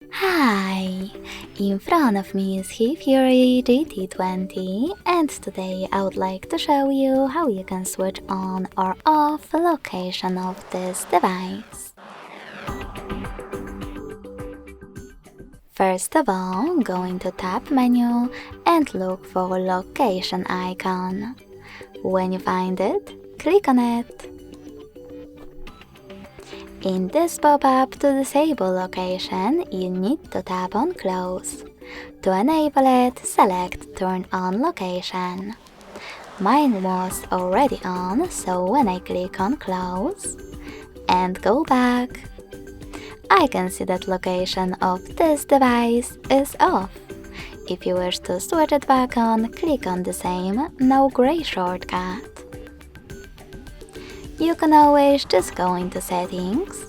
Hi! In front of me is HAFURY GT20 and today I would like to show you how you can switch on or off the location of this device. First of all, go into Tab menu and look for location icon. When you find it, click on it. In this pop-up to disable location, you need to tap on Close. To enable it, select Turn on Location. Mine was already on, so when I click on Close and go back, I can see that location of this device is off. If you wish to switch it back on, click on the same No Gray shortcut. You can always just go into Settings,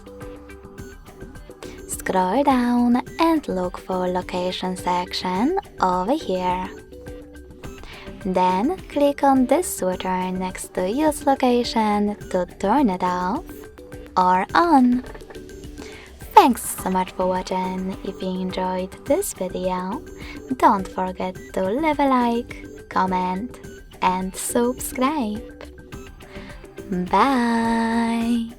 scroll down and look for Location section over here. Then click on this switcher next to Use Location to turn it off or on. Thanks so much for watching. If you enjoyed this video, don't forget to leave a like, comment and subscribe. Bye!